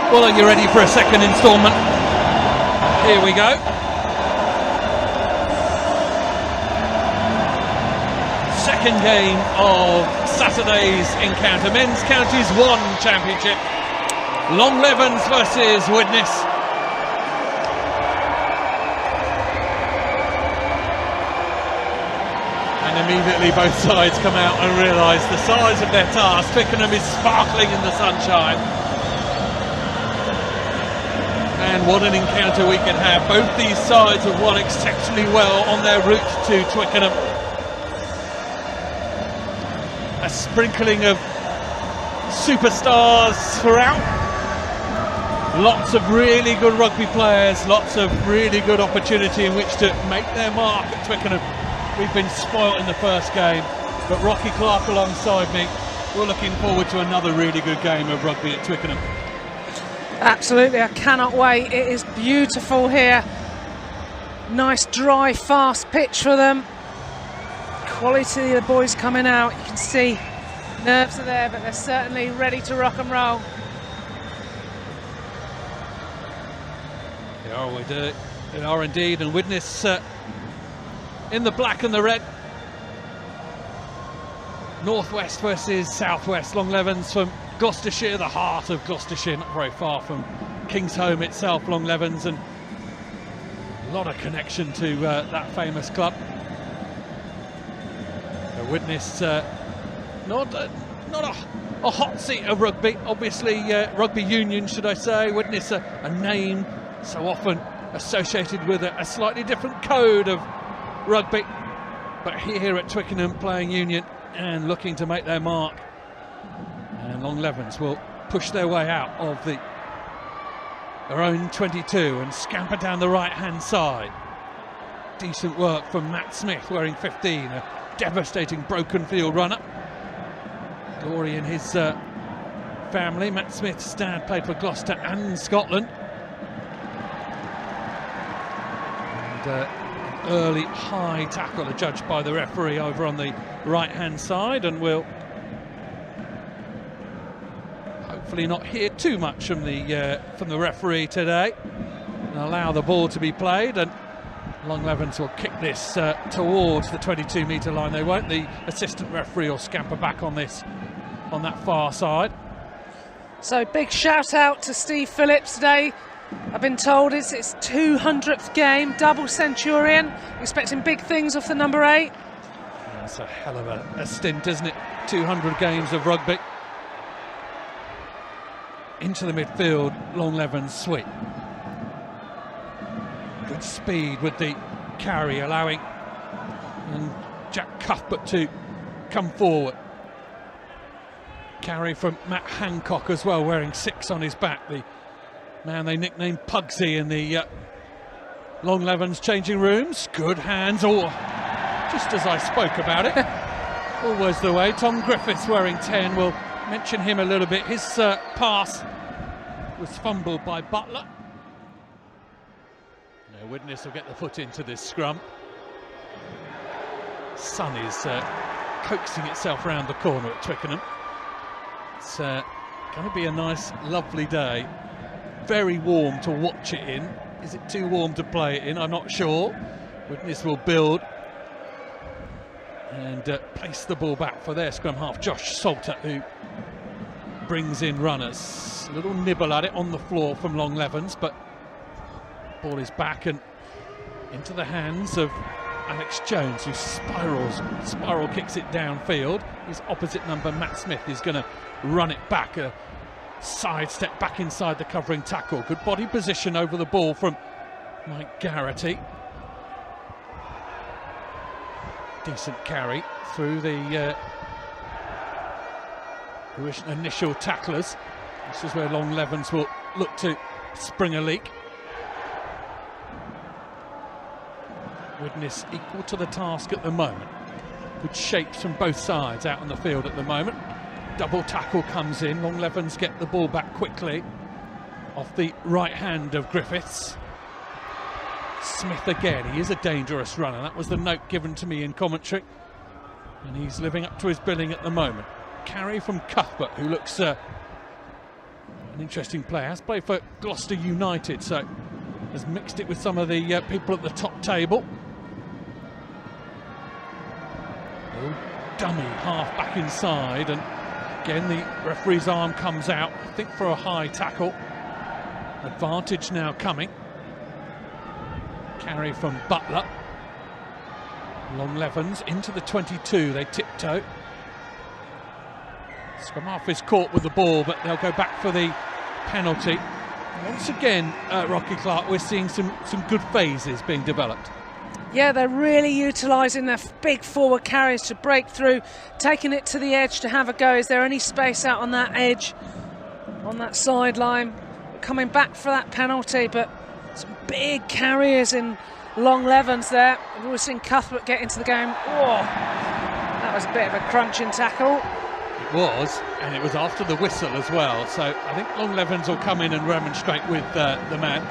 Well, are you ready for a second instalment? Here we go. Second game of Saturday's encounter. Men's Counties 1 Championship. Longlevens versus Widnes. And immediately both sides come out and realise the size of their task. Twickenham is sparkling in the sunshine. And what an encounter we can have. Both these sides have won exceptionally well on their route to Twickenham. A sprinkling of superstars throughout. Lots of really good rugby players, lots of really good opportunity in which to make their mark at Twickenham. We've been spoilt in the first game, but Rocky Clark alongside me. We're looking forward to another really good game of rugby at Twickenham. Absolutely, I cannot wait. It is beautiful here. Nice, dry, fast pitch for them. Quality of the boys coming out. You can see nerves are there, but they're certainly ready to rock and roll. They are indeed, and Widnes in the black and the red. Northwest versus Southwest. Longlevens from Gloucestershire, the heart of Gloucestershire, not very far from Kingsholm itself, Longlevens, and a lot of connection to that famous club. Widnes, not a hot seat of rugby, obviously rugby union should I say. Widnes a name so often associated with a slightly different code of rugby, but here at Twickenham playing union and looking to make their mark. And Longlevens will push their way out of their own 22 and scamper down the right hand side. Decent work from Matt Smith wearing 15, a devastating broken field runner. Glory in his family. Matt Smith's dad played for Gloucester and Scotland. And early high tackle adjudged by the referee over on the right hand side, and will hopefully not hear too much from the referee today and allow the ball to be played. And Longlevens will kick this towards the 22-metre line. They won't. The assistant referee will scamper back on this on that far side. So big shout out to Steve Phillips today. I've been told it's his 200th game, double centurion. Expecting big things off the number 8. That's a hell of a stint, isn't it? 200 games of rugby. Into the midfield, Longlevens sweep. Good speed with the carry, allowing and Jack Cuthbert to come forward. Carry from Matt Hancock as well, wearing 6 on his back. The man they nicknamed Pugsy in the Longlevens changing rooms. Good hands, just as I spoke about it. Always the way. Tom Griffiths wearing 10, we'll mention him a little bit. His pass was fumbled by Butler. Now Widnes will get the foot into this scrum. Sun is coaxing itself around the corner at Twickenham. It's going to be a nice, lovely day. Very warm to watch it in. Is it too warm to play it in? I'm not sure. Widnes will build and place the ball back for their scrum half, Josh Salter, who brings in runners. A little nibble at it on the floor from Longlevens, but ball is back and into the hands of Alex Jones, who spiral kicks it downfield. His opposite number, Matt Smith, is going to run it back. A side step back inside the covering tackle. Good body position over the ball from Mike Garrity. Decent carry through the initial tacklers. This is where Longlevens will look to spring a leak. Widnes equal to the task at the moment. Good shapes from both sides out on the field at the moment. Double tackle comes in. Longlevens get the ball back quickly off the right hand of Griffiths. Smith again, he is a dangerous runner. That was the note given to me in commentary, and he's living up to his billing at the moment. Carry from Cuthbert, who looks an interesting player. Has played for Gloucester United, so has mixed it with some of the people at the top table. Oh, dummy half back inside, and again the referee's arm comes out, I think for a high tackle. Advantage now coming. Carry from Butler. Longlevens into the 22, they tiptoe. Scrum half is caught with the ball, but they'll go back for the penalty. Once again, Rocky Clark, we're seeing some good phases being developed. Yeah, they're really utilising their big forward carries to break through, taking it to the edge to have a go. Is there any space out on that edge, on that sideline? Coming back for that penalty, but some big carriers in Longlevens there. We've always seen Cuthbert get into the game. Oh, that was a bit of a crunching tackle. It was, and it was after the whistle as well. So I think Longlevens will come in and remonstrate with the man.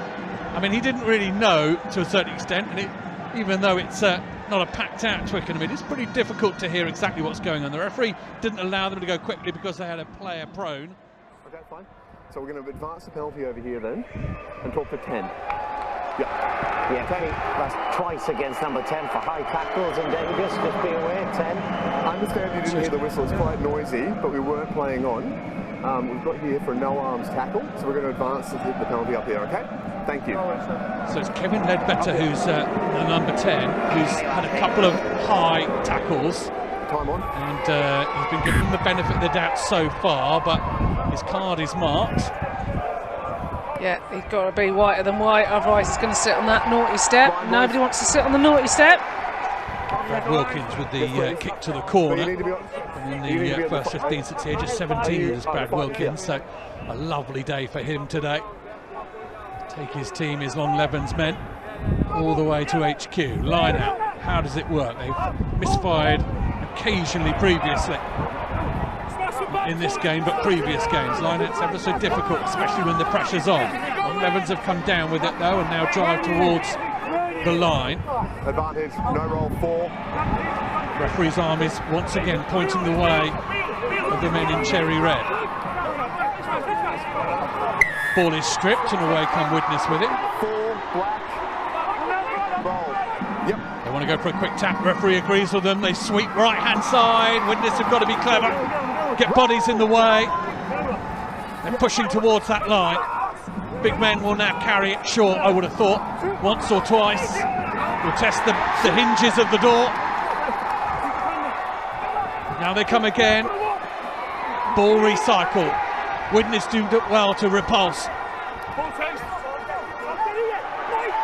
I mean, he didn't really know to a certain extent, and even though it's not a packed out Twickenham, it is pretty difficult to hear exactly what's going on. The referee didn't allow them to go quickly because they had a player prone. Okay, fine. So we're going to advance the penalty over here then and talk for 10. Yeah, okay. That's twice against number 10 for high tackles and dangerous. Just be aware, 10. I understand you didn't hear the whistle. It's quite noisy, but we weren't playing on. We've got here for a no-arms tackle, so we're going to advance the penalty up here, okay? Thank you. So it's Kevin Ledbetter who's the number 10, who's had a couple of high tackles. Time on. And he's been given the benefit of the doubt so far, but his card is marked. Yeah, he's got to be whiter than white, otherwise he's going to sit on that naughty step. Nobody wants to sit on the naughty step. Fred Wilkins with the kick to the corner. And in the first 15 since the age of 17 is Brad Wilkins, so a lovely day for him today. Take his team, his Longlevens men, all the way to HQ. Line out, how does it work? They've misfired occasionally previously. Not in this game, but previous games. Line-out's ever so difficult, especially when the pressure's on. Longlevens have come down with it though, and now drive towards the line. Advantage, no roll 4. Referee's arm is once again pointing the way of the men in cherry red. Ball is stripped and away come Widnes with it. 4 black. Roll. Yep. They want to go for a quick tap. Referee agrees with them. They sweep right hand side. Widnes have got to be clever. Get bodies in the way. They're pushing towards that line. Big men will now carry it short, I would have thought, once or twice. Will test the hinges of the door. Now they come again. Ball recycle. Widnes do well to repulse.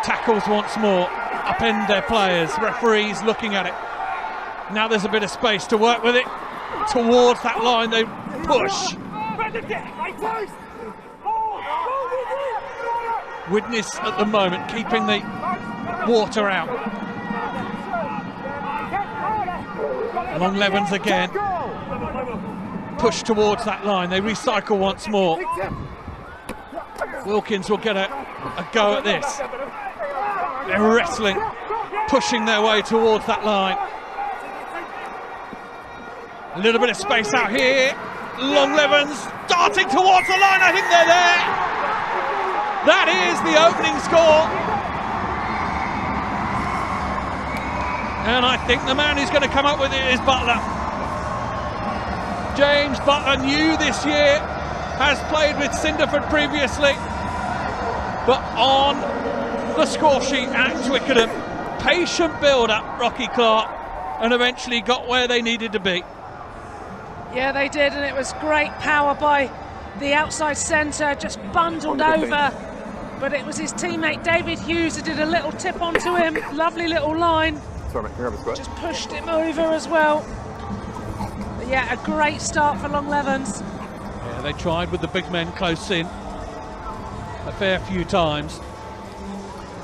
Tackles once more. Upend their players. Referees looking at it. Now there's a bit of space to work with it. Towards that line they push. Widnes at the moment keeping the water out. Longlevens again. Push towards that line. They recycle once more. Wilkins will get a go at this. They're wrestling, pushing their way towards that line. A little bit of space out here. Longlevens darting towards the line. I think they're there. That is the opening score. And I think the man who's going to come up with it is Butler. James Butler, new this year, has played with Cinderford previously, but on the score sheet at Twickenham, patient build-up, Rocky Clark, and eventually got where they needed to be. Yeah, they did, and it was great power by the outside centre, just bundled over. But it was his teammate David Hughes who did a little tip onto him. Lovely little line. Sorry, mate, can I have a square? Just pushed him over as well. But yeah, a great start for Longlevens. Yeah, they tried with the big men close in a fair few times.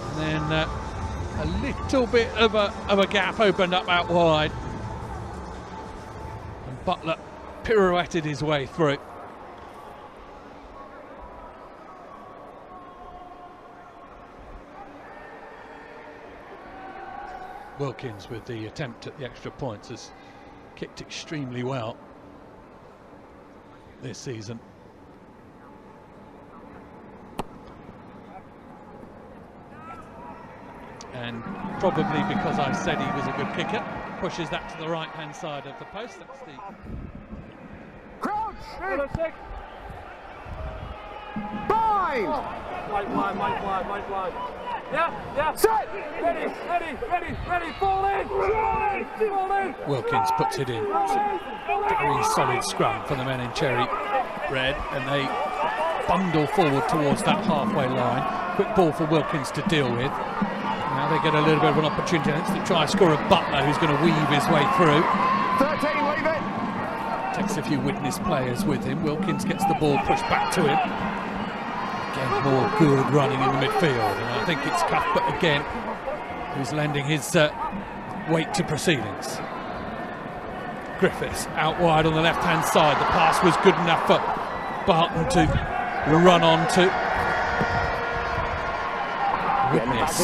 And then a little bit of a gap opened up out wide. And Butler pirouetted his way through. Wilkins with the attempt at the extra points has kicked extremely well this season. and probably because I said he was a good kicker, pushes that to the right-hand side of the post. That's the Crouch! Bind! Light blind. Yeah. Set! Ready, fall in! Wilkins puts it in. Very solid scrum for the men in cherry red, and they bundle forward towards that halfway line. Quick ball for Wilkins to deal with. Now they get a little bit of an opportunity to try and score a Butler, who's going to weave his way through. 13, leave it! Takes a few Widnes players with him. Wilkins gets the ball pushed back to him. Again, more good running in the midfield, and I think it's Cuthbert again who's lending his weight to proceedings. Griffiths out wide on the left-hand side. The pass was good enough for Barton to run on to. Widnes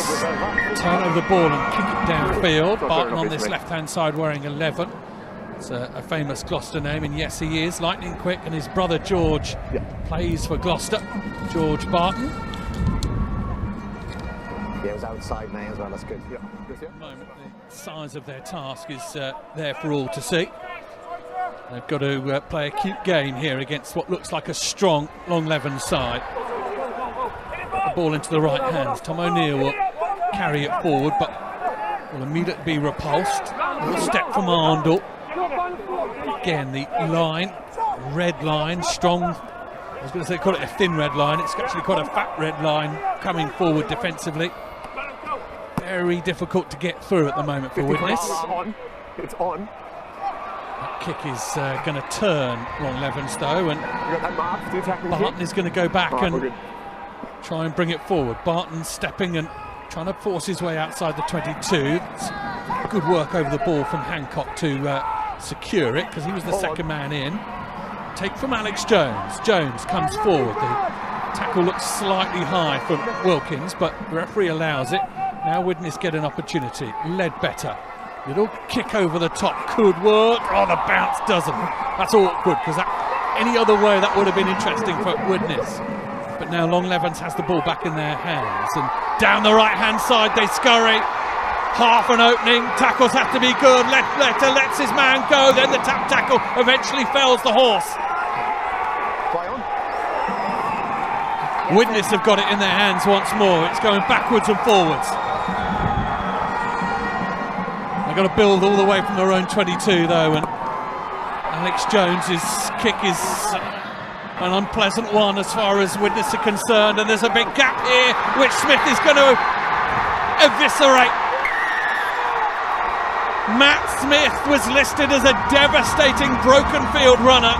turn over the ball and kick it downfield. Barton on this left-hand side wearing 11. It's a famous Gloucester name, and yes, he is lightning quick, and his brother George plays for Gloucester. George Barton. Yeah, it was outside now as well, that's good. At the moment, the size of their task is there for all to see. They've got to play a cute game here against what looks like a strong Longlevens side. Put the ball into the right hands. Tom O'Neill will carry it forward, but will immediately be repulsed. A little step from Arndell. Again, the line, red line, strong. I was going to say call it a thin red line. It's actually quite a fat red line coming forward defensively. Very difficult to get through at the moment for Widnes. It's on. That kick is going to turn Longlevens though, and Barton is going to go back and try and bring it forward. Barton stepping and trying to force his way outside the 22. It's good work over the ball from Hancock to secure it, because he was the second man in. Take from Alex Jones. Jones comes forward. The tackle looks slightly high from Wilkins, but the referee allows it. Now Widnes get an opportunity. Ledbetter. Little kick over the top could work. Oh, the bounce doesn't. That's awkward, because any other way that would have been interesting for Widnes. But now Longlevens has the ball back in their hands, and down the right-hand side they scurry. Half an opening, tackles have to be good. Ledbetter lets his man go, then the tap tackle eventually fells the horse. Widnes have got it in their hands once more. It's going backwards and forwards. They've got to build all the way from their own 22 though, and Alex Jones's kick is an unpleasant one as far as Widnes are concerned, and there's a big gap here which Smith is going to eviscerate. Matt Smith was listed as a devastating broken field runner,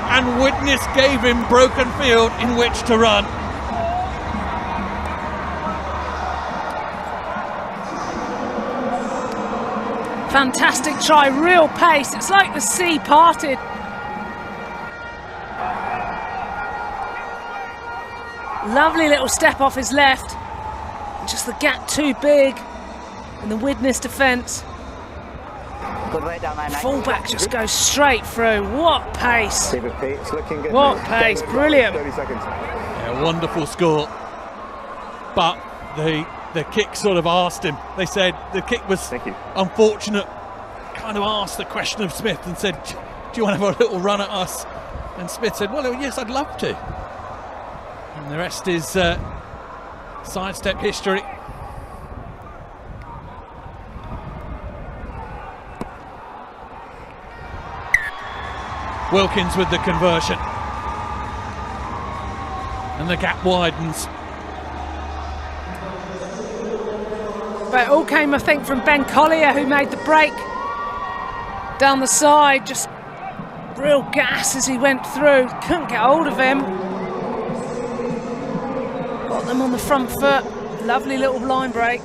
and Widnes gave him broken field in which to run. Fantastic try, real pace. It's like the sea parted. Lovely little step off his left. Just the gap too big in the Widnes defence. Fullback just goes straight through. What pace! It's looking good. What pace! Brilliant. 30 seconds. Yeah, wonderful score. But the kick sort of asked him. They said the kick was unfortunate. Kind of asked the question of Smith and said, "Do you want to have a little run at us?" And Smith said, "Well, yes, I'd love to." And the rest is sidestep history. Wilkins with the conversion, and the gap widens. But it all came, I think, from Ben Collier, who made the break down the side. Just real gas as he went through. Couldn't get hold of him. Got them on the front foot. Lovely little line break.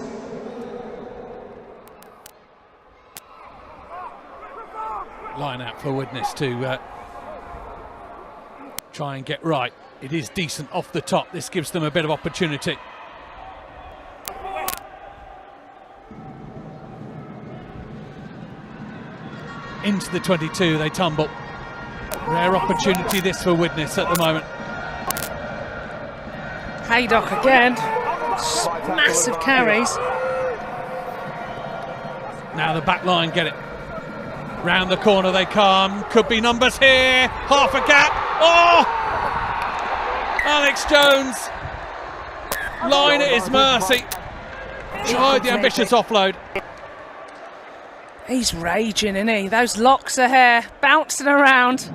Line out for Widnes to try and get right. It is decent off the top. This gives them a bit of opportunity. Into the 22 they tumble. Rare opportunity this for Widnes at the moment. Haydock again. Massive carries. Now the back line get it. Round the corner they come. Could be numbers here. Half a gap. Oh! Alex Jones. Line at his mercy. Tried the ambitious offload. He's raging, isn't he? Those locks of hair bouncing around.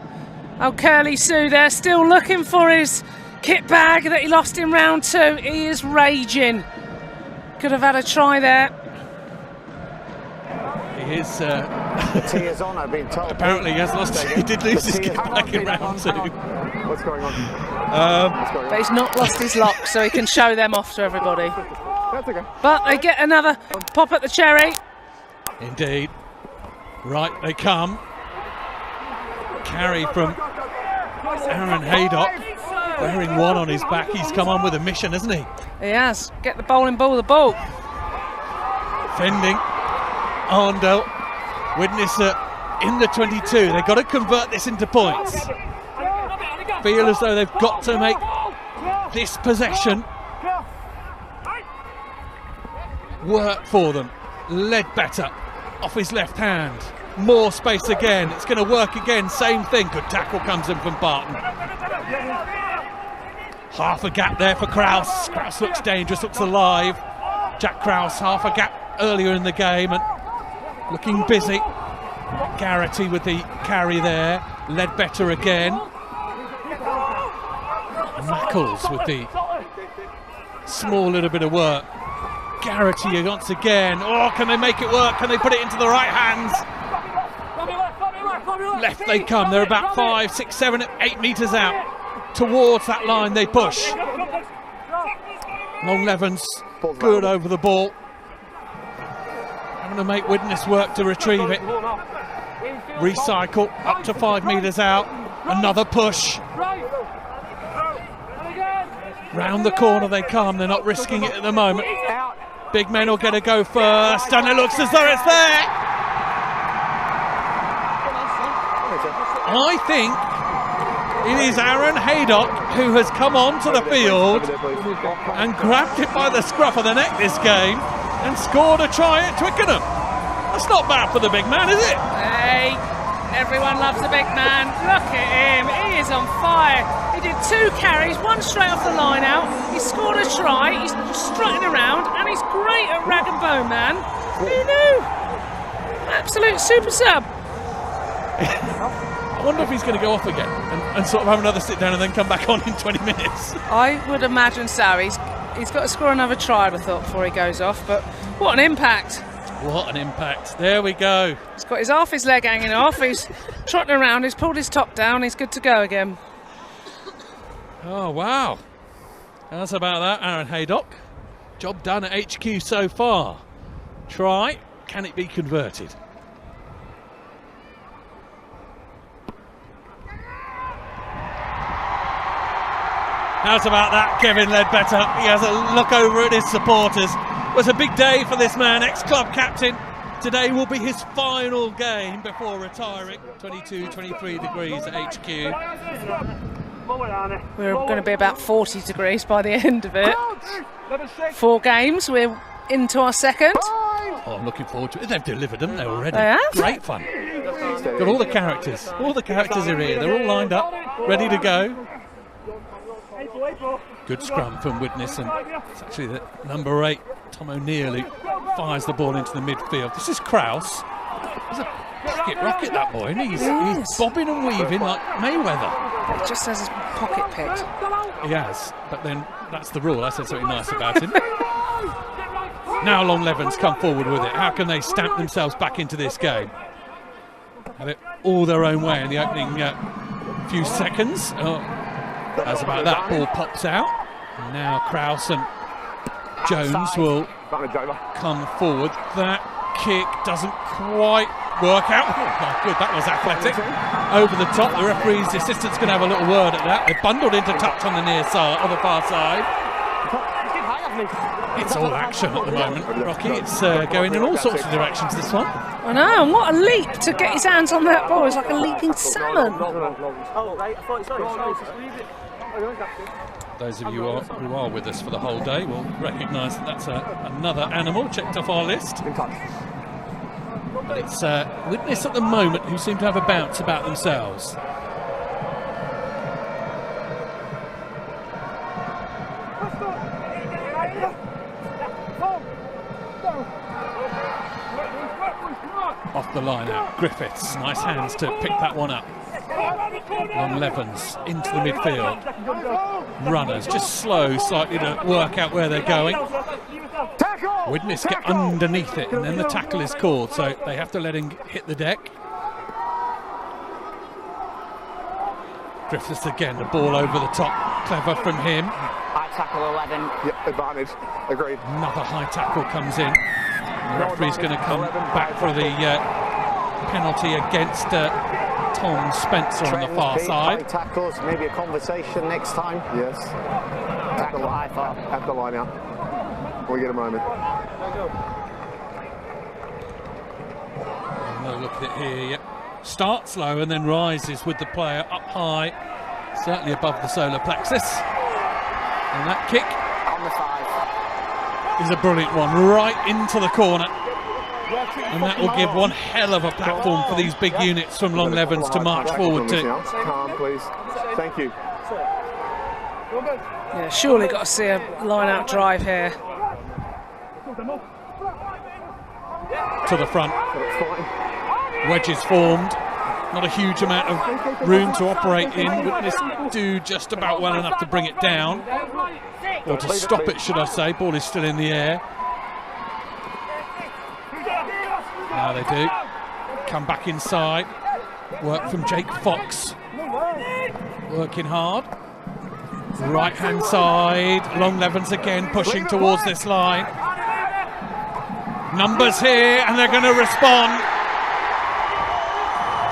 Oh, Curly Sue there, still looking for his kit bag that he lost in round 2. He is raging. Could have had a try there. He is. Tears on, I've been told. Apparently, he has lost. He did lose his kit back in round 2. What's going on? But he's not lost his locks, so he can show them off to everybody. That's okay. But they get another pop at the cherry. Indeed. Right, they come. Carry from Aaron Haydock. Wearing 1 on his back. He's come on with a mission, hasn't he? He has. Get the bowling ball the ball. Fending. Arndell. Widnes in the 22. They've got to convert this into points. Feel as though they've got to make this possession work for them. Ledbetter off his left hand. More space again. It's going to work again. Same thing. Good tackle comes in from Barton. Half a gap there for Krause. Krause looks dangerous, looks alive. Jack Krause, half a gap earlier in the game and looking busy. Garrity with the carry there. Ledbetter again. Mackles with the small little bit of work. Garrity once again. Oh, can they make it work? Can they put it into the right hands? Left they come. They're about 5, 6, 7, 8 metres out. Towards that line they push. Longlevens good over the ball. Having to make Widnes work to retrieve it. Recycle up to 5 metres out. Another push. Round the corner they come. They're not risking it at the moment. Big men will get a go first, and it looks as though it's there. I think it is Aaron Haydock who has come onto the field and grabbed it by the scruff of the neck this game and scored a try at Twickenham. That's not bad for the big man, is it? Hey, everyone loves the big man. Look at him, he is on fire. He did 2 carries, 1 straight off the line out. He scored a try, he's strutting around, and he's great at rag and bone, man. Who knew? Absolute super sub. I wonder if he's going to go off again and sort of have another sit down and then come back on in 20 minutes. I would imagine so. He's got to score another try, I thought, before he goes off. But what an impact. What an impact. There we go. He's got half his leg hanging off. He's trotting around. He's pulled his top down. He's good to go again. Oh, wow. How's about that, Aaron Haydock? Job done at HQ so far. Try. Can it be converted? How's about that, Kevin Ledbetter? He has a look over at his supporters. It was a big day for this man, ex-club captain. Today will be his final game before retiring. 22, 23 degrees at HQ. We're going to be about 40 degrees by the end of it. 4 games, we're into our second. Oh, I'm looking forward to it. They've delivered, haven't they, already? They have. Great fun. Got all the characters. All the characters are here. They're all lined up, ready to go. Good scrum from Widnes, and it's actually the number 8, Tom O'Neill, who fires the ball into the midfield. This is Krause. He's a pocket rocket, that boy, and he's bobbing and weaving like Mayweather. He just has his pocket picked. He has, but then that's the rule. I said something nice about him. Now Longlevens come forward with it. How can they stamp themselves back into this game? Have it all their own way in the opening few seconds. How's about that? Ball pops out. And now Krause and Jones will come forward. That kick doesn't quite work out. Oh, good, that was athletic. Over the top. The referee's assistant's going to have a little word at that. They're bundled into touch on the near side, on the far side. It's all action at the moment, Rocky. It's going in all sorts of directions, this one. I know, and what a leap to get his hands on that ball. It's like a leaping salmon. Those of you who are with us for the whole day will recognise that that's another animal checked off our list. But it's Widnes at the moment who seem to have a bounce about themselves. Off the line out, Griffiths, nice hands to pick that one up. Longlevens into the midfield. Runners just slow slightly to work out where they're going. Widnes get underneath it and then the tackle is called, so they have to let him hit the deck. Griffiths again, the ball over the top, clever from him. High tackle 11. Yep, advantage, agreed. Another high tackle comes in. The referee's going to come back for the penalty against Tom Spencer on the far side. High tackles, maybe a conversation next time. Yes. Tackle high far. At the line out. We'll get a moment. Another look at it here. Yep. Starts low and then rises with the player up high, certainly above the solar plexus. And that kick On the 5. is a brilliant one, right into the corner. And that will give one hell of a platform for these big units from Longlevens to march forward to. Calm, please. Thank you. Yeah, surely got to see a line-out drive here. To the front. Wedges formed. Not a huge amount of room to operate in. Widnes do just about well enough to bring it down. Or to stop it, should I say. Ball is still in the air. Now they do. Come back inside. Work from Jake Fox. Working hard. Right hand side. Longlevens again pushing towards this line. Numbers here and they're going to respond.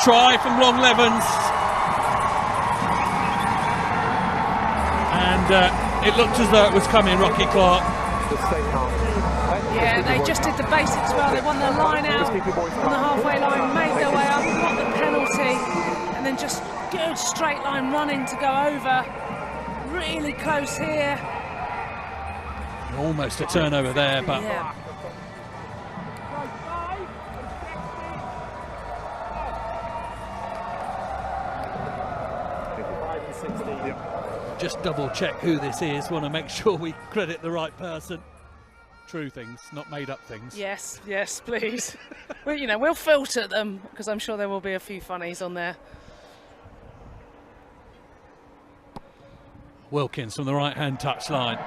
Try from Longlevens. And it looked as though it was coming, Rocky Clark. Yeah, they just did the basics well. They won their line out on the halfway line, made their way up, got the penalty, and then just good straight line running to go over. Really close here. Almost a turnover there, but Yeah. just double check who this is. Want to make sure we credit the right person. True things, not made up things. Yes, yes, please. Well, you know, we'll filter them because I'm sure there will be a few funnies on there. Wilkins from the right-hand touchline.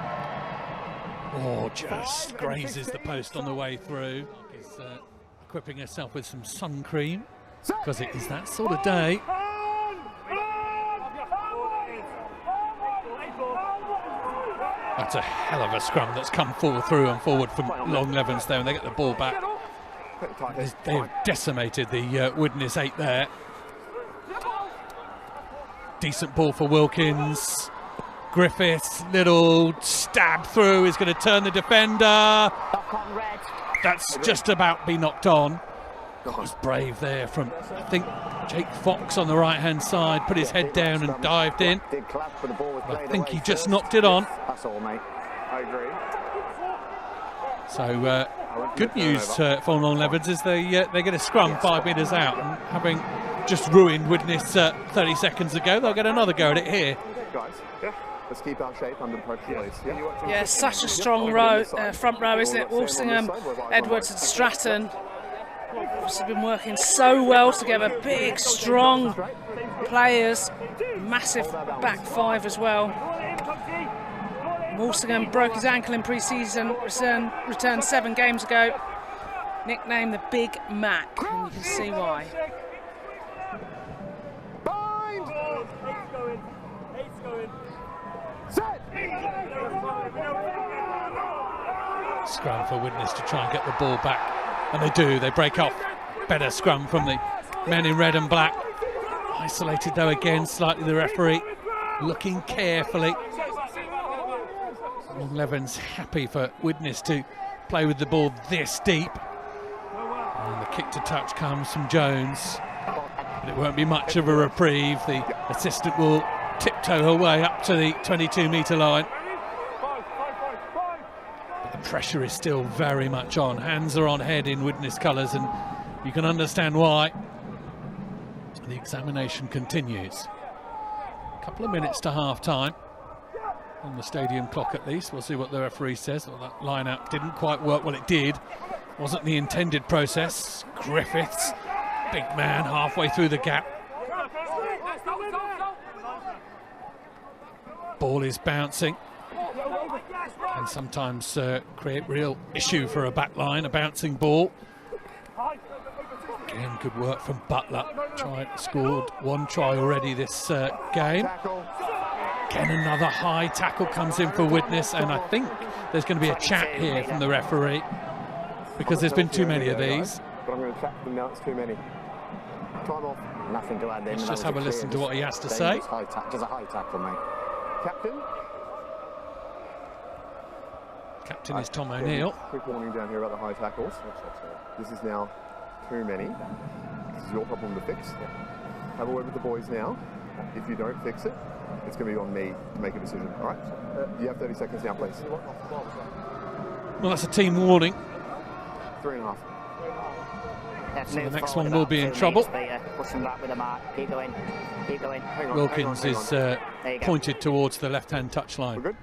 Oh, just grazes the post on the way through. Is equipping herself with some sun cream because it is that sort of day. That's a hell of a scrum that's come through and forward from Longlevens there, and they get the ball back. They've decimated the Widnes 8 there. Decent ball for Wilkins. Griffiths, little stab through, is going to turn the defender. That's just about be knocked on. That was brave there from, I think, Jake Fox on the right-hand side, put his head down and dived in. I think he just knocked it on. That's all, mate. I agree. So good news for Longlevens is they get a scrum 5 metres out, and having just ruined Widnes 30 seconds ago, they'll get another go at it here. Guys, let's keep our shape under pressure, please. Yeah, such a strong row, front row, isn't it? Walsingham, Edwards and Stratton. Have been working so well together. Big, strong players. Massive back five as well. Walsingham broke his ankle in pre-season, returned 7 games ago. Nicknamed the Big Mac, and you can see why. Scrum for Widnes to try and get the ball back. And they do, they break off. Better scrum from the men in red and black. Isolated though again, slightly the referee looking carefully. Longlevens happy for Widnes to play with the ball this deep. And the kick to touch comes from Jones. But it won't be much of a reprieve. The assistant will tiptoe her way up to the 22-metre line. But the pressure is still very much on. Hands are on head in Widnes colours, and you can understand why. The examination continues. A couple of minutes to half-time on the stadium clock at least. We'll see what the referee says. Well, that line-out didn't quite work. Well, it did. Wasn't the intended process. Griffiths, big man, halfway through the gap. Ball is bouncing. And sometimes create real issue for a back line, a bouncing ball. Again, good work from Butler. Scored one try already this game. Again, another high tackle comes in for Widnes, and I think there's going to be a chat here from the referee because there's been too many of these. But I'm going to chat to them now, it's too many. Time off. Nothing to add in. Let's just have a listen to what he has to say. Just a high tackle, mate. Captain? Captain is Tom O'Neill. Quick warning down here about the high tackles. This is now too many. This is your problem to fix. Have a word with the boys now. If you don't fix it, it's going to be on me to make a decision, all right? You have 30 seconds now, please. Well, that's a team warning. 3.5. So the next one will be in trouble. Push him back with a mark. Keep going. Keep going. Wilkins is pointed towards the left-hand touchline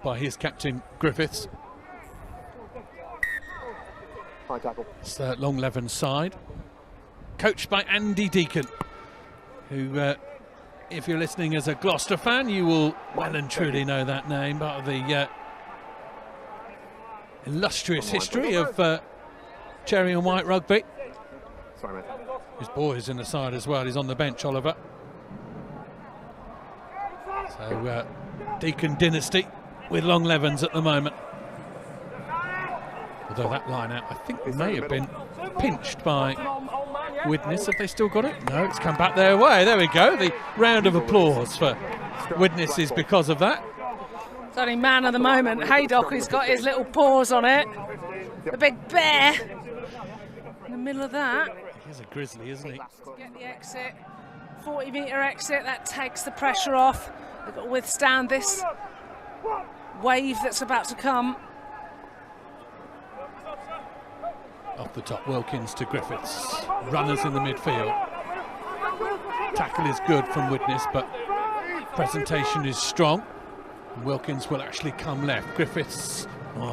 by his captain, Griffiths. High tackle. It's Longlevens' side. Coached by Andy Deacon, who, if you're listening as a Gloucester fan, you will well and truly know that name, part of the illustrious history of cherry and white rugby. Sorry, mate. His boy's in the side as well. He's on the bench, Oliver. So Deacon dynasty with Longlevens at the moment. Although that line out, I think, may have been pinched by Widnes. Have they still got it? No, it's come back their way. There we go. The round of applause for Widnes is because of that. It's only man of the moment. Haydock has got his little paws on it. The big bear in the middle of that. He's a grizzly, isn't he? Get the exit, 40-metre exit. That takes the pressure off. They've got to withstand this wave that's about to come. Off the top, Wilkins to Griffiths. Runners in the midfield. Tackle is good from Widnes, but presentation is strong. Wilkins will actually come left. Griffiths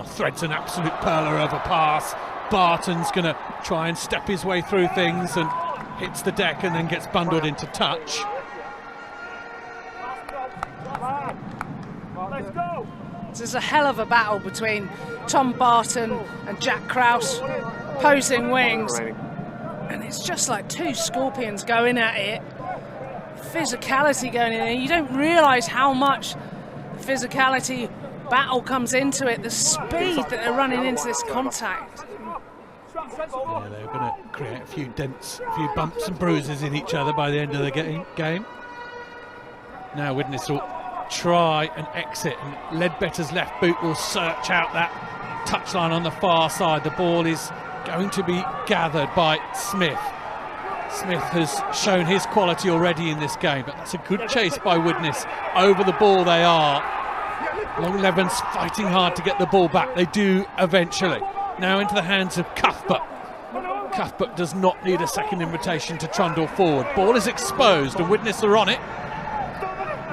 threads an absolute perler of a pass. Barton's going to try and step his way through things and hits the deck and then gets bundled into touch. Let's go. This is a hell of a battle between Tom Barton and Jack Krause, opposing wings. And it's just like two scorpions going at it. Physicality going in there. You don't realise how much physicality battle comes into it, the speed that they're running into this contact. Yeah, they're going to create a few dents, a few bumps and bruises in each other by the end of the game. Now Widnes will try and exit, and Ledbetter's left boot will search out that touchline on the far side. The ball is going to be gathered by Smith. Smith has shown his quality already in this game, but that's a good chase by Widnes. Over the ball they are. Longlevens fighting hard to get the ball back. They do eventually. Now into the hands of Cuthbert. Cuthbert does not need a second invitation to trundle forward. Ball is exposed and Widnes are on it.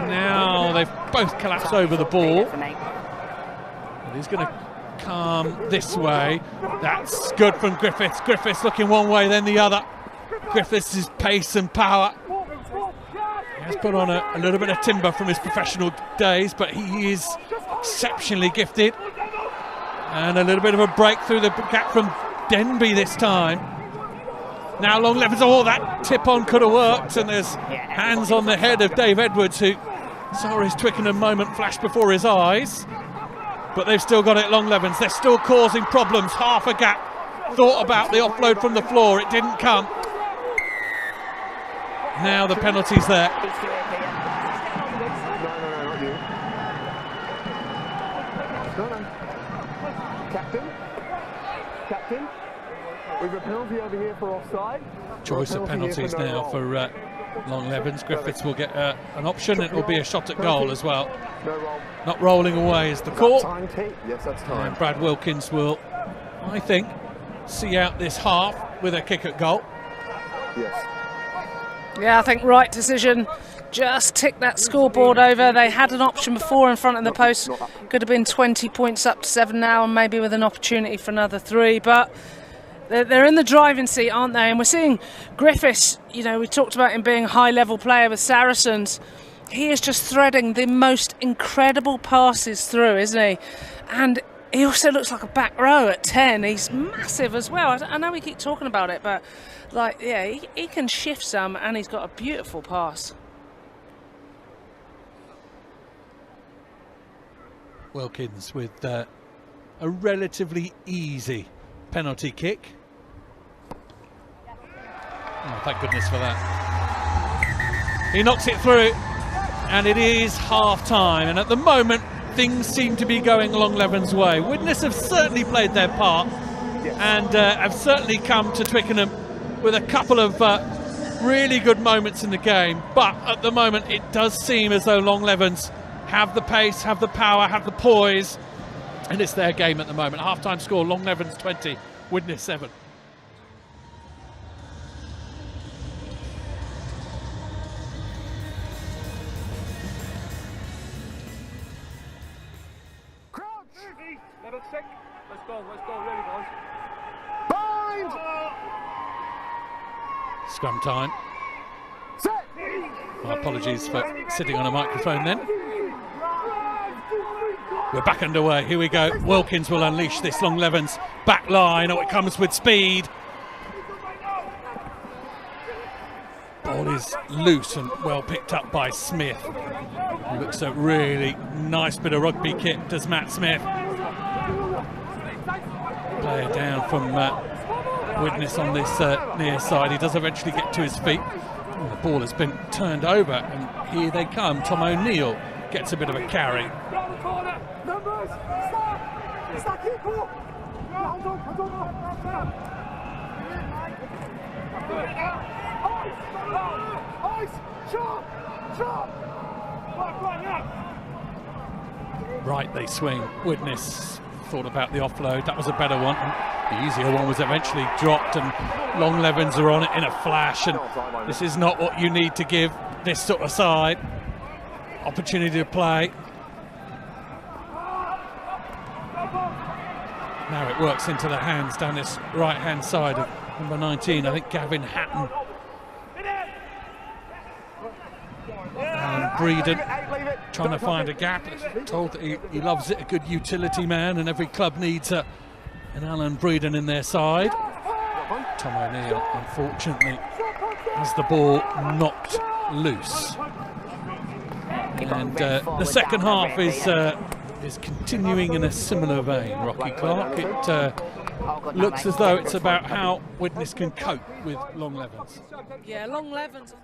Now they've both collapsed over the ball. And he's going to come this way. That's good from Griffiths. Griffiths looking one way, then the other. Griffiths' pace and power. He has put on a little bit of timber from his professional days, but he is exceptionally gifted. And a little bit of a break through the gap from Denby this time. Now Longlevens, that tip-on could have worked, and there's hands on the head of Dave Edwards, who saw his Twickenham moment flash before his eyes. But they've still got it, Longlevens. They're still causing problems. Half a gap. Thought about the offload from the floor. It didn't come. Now the penalty's there. No, not you. No. Captain, we've a penalty over here for offside. Choice of penalties now for Longlevens. Griffiths will get an option. It will be a shot at goal as well. No roll. Not rolling away is the call. Time, Kate? Yes, that's time. And Brad Wilkins will, I think, see out this half. with a kick at goal. Yes. Yeah, I think right decision. Just tick that scoreboard over. They had an option before in front of the post. Could have been 20 points up to 7 now, and maybe with an opportunity for another 3. But they're in the driving seat, aren't they? And we're seeing Griffiths, you know, we talked about him being a high-level player with Saracens. He is just threading the most incredible passes through, isn't he? And he also looks like a back row at 10. He's massive as well. I know we keep talking about it, but, like, yeah, he can shift some, and he's got a beautiful pass. Wilkins with a relatively easy penalty kick. Oh, thank goodness for that. He knocks it through, and it is half-time. And at the moment, things seem to be going Longlevens' way. Widnes have certainly played their part, and have certainly come to Twickenham with a couple of really good moments in the game. But at the moment, it does seem as though Longlevens have the pace, have the power, have the poise, and it's their game at the moment. Half-time score, Longlevens 20, Widnes 7. Level 6. Let's go, ready, boys. Bind! Scrum time. Set! My apologies for sitting on a microphone then. We're back underway. Here we go. Wilkins will unleash this Longlevens back line. Oh, it comes with speed. Ball is loose and well picked up by Smith. Looks a really nice bit of rugby kit, does Matt Smith. Player down from Widnes on this near side. He does eventually get to his feet. And the ball has been turned over, and here they come. Tom O'Neill gets a bit of a carry. Right, they swing. Widnes thought about the offload. That was a better one. The easier one was eventually dropped, and Longlevens are on it in a flash. And this is not what you need to give this sort of side. Opportunity to play. Now it works into the hands down this right-hand side of number 19. I think Gavin Hatton. And Breeden trying to find a gap. Told that he loves it, a good utility man, and every club needs an Alan Breeden in their side. Tom O'Neill, unfortunately, has the ball knocked loose. And the second half is continuing in a similar vein, Rocky Clark. It looks as though it's about how Widnes can cope with Longlevens. Yeah, Longlevens.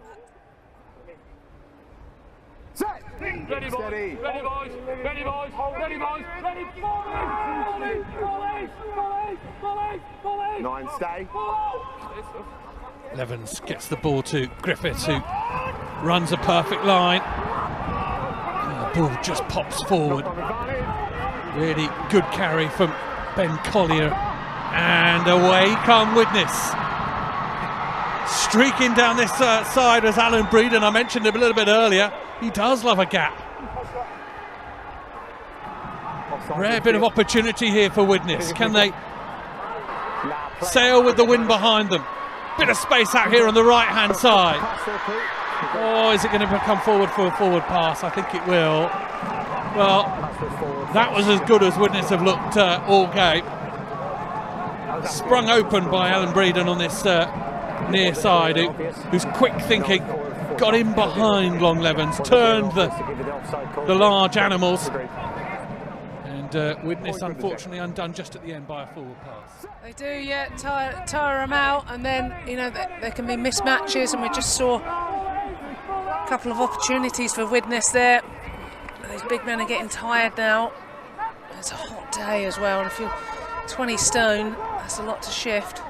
Ready, boys. Ready, boys. Ready, boys. Ready, boys. Ready, volley. 9 stay. Levens gets the ball to Griffiths, who runs a perfect line. And the ball just pops forward. Really good carry from Ben Collier. And away come Widnes. Streaking down this side was Alan Breeden. I mentioned him a little bit earlier. He does love a gap. Rare bit of opportunity here for Widnes. Can they sail with the wind behind them? Bit of space out here on the right-hand side. Oh, is it going to come forward for a forward pass? I think it will. Well, that was as good as Widnes have looked all game. Sprung open by Alan Breeden on this near side, who's quick thinking. Got in behind Longlevens, turned the large animals, and Widnes unfortunately undone just at the end by a forward pass. They do, yeah, tire them out, and then, you know, there can be mismatches, and we just saw a couple of opportunities for Widnes there. These big men are getting tired now. It's a hot day as well, and if you're 20 stone, that's a lot to shift.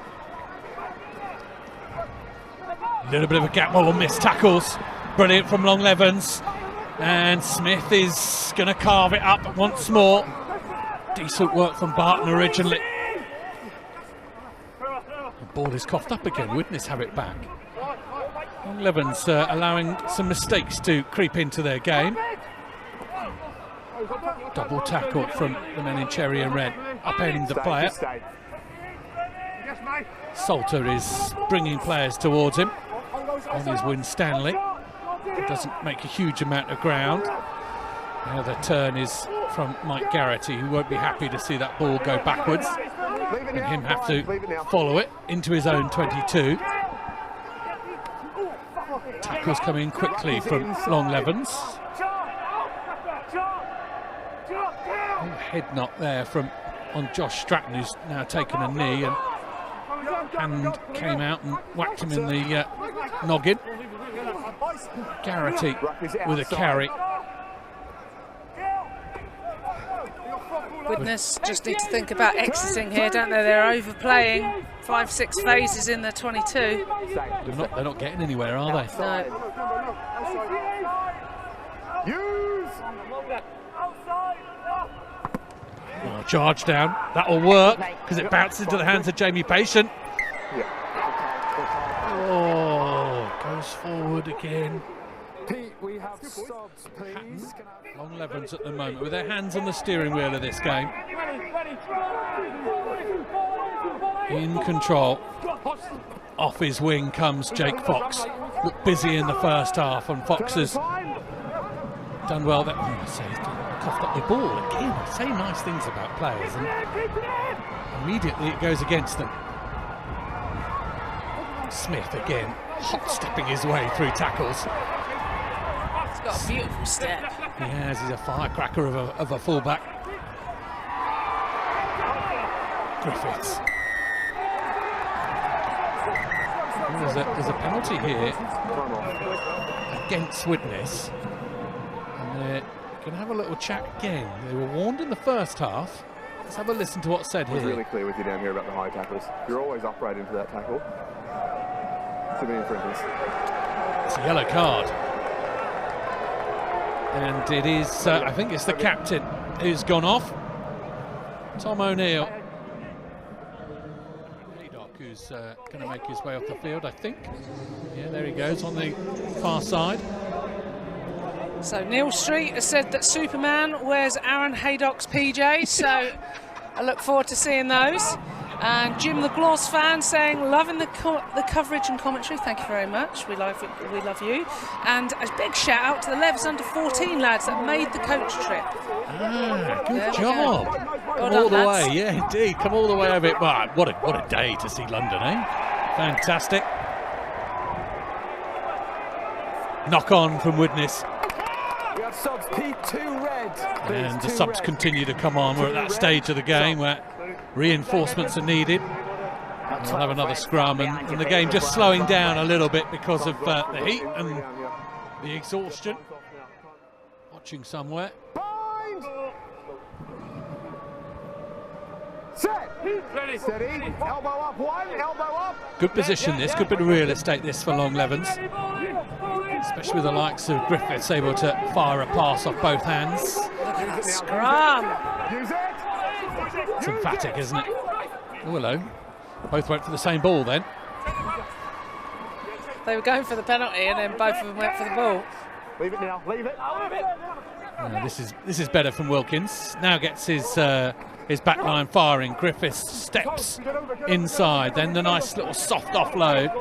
A little bit of a gap ball on missed tackles. Brilliant from Longlevens. And Smith is going to carve it up once more. Decent work from Barton originally. Ball is coughed up again. Widnes have it back. Longlevens allowing some mistakes to creep into their game. Double tackle from the men in cherry and red, upending the player. Salter is bringing players towards him on his win Stanley. It doesn't make a huge amount of ground. Now the turn is from Mike Garrity, who won't be happy to see that ball go backwards and him have to follow it into his own 22. Tackles coming quickly from Longlevens. Head knock there from on Josh Stratton, who's now taken a knee, and hand came out and whacked him in the noggin. Garrity with a carry. Widnes just need to think about exiting here, don't they? They're overplaying 5-6 phases in the 22. They're not getting anywhere, are they? No. Oh, charge down. That'll work because it bounces into the hands of Jamie Patient. Oh, goes forward again. Pete, we have subs, please. Longlevens at the moment with their hands on the steering wheel of this game. In control. Off his wing comes Jake Fox. Looked busy in the first half, and Fox has done well. That coughed up the ball again. I say nice things about players, and immediately it goes against them. Smith again, hot stepping his way through tackles. He's got a beautiful step. He has. He's a firecracker of a fullback. Griffiths. There's a penalty here against Widnes, and they're going to have a little chat again. They were warned in the first half. Let's have a listen to what's said here. I was really clear with you down here about the high tackles. You're always upright into that tackle. Too many infringements. It's a yellow card. And it is, I think it's the captain who's gone off. Tom O'Neill. Haydock, who's going to make his way off the field, I think. Yeah, there he goes on the far side. So Neil Street has said that Superman wears Aaron Haydock's PJs, so I look forward to seeing those. And Jim the Gloss fan saying, loving the coverage and commentary. Thank you very much. We love you. And a big shout out to the Levs under 14 lads that made the coach trip. Good job. Well Come all done, the lads. way, yeah, indeed. Come all the way over it. Wow, what a day to see London, eh? Fantastic. Knock on from Widnes. We have subs, Pete, 2 red. And the subs continue to come on. We're at that stage of the game where reinforcements are needed. We'll have another scrum, and the game just slowing down a little bit because of the heat and the exhaustion. Watching somewhere. Bind! Set! Ready. Steady. Elbow up, one, elbow up. Good position this, good bit of real estate this for Longlevens. Especially with the likes of Griffiths able to fire a pass off both hands. Look at that scrum. Use it. It's emphatic, isn't it? Oh, hello. Both went for the same ball then. They were going for the penalty and then both of them went for the ball. Leave it now, leave it. This is better from Wilkins. Now gets his back line firing. Griffiths steps inside, then the nice little soft offload.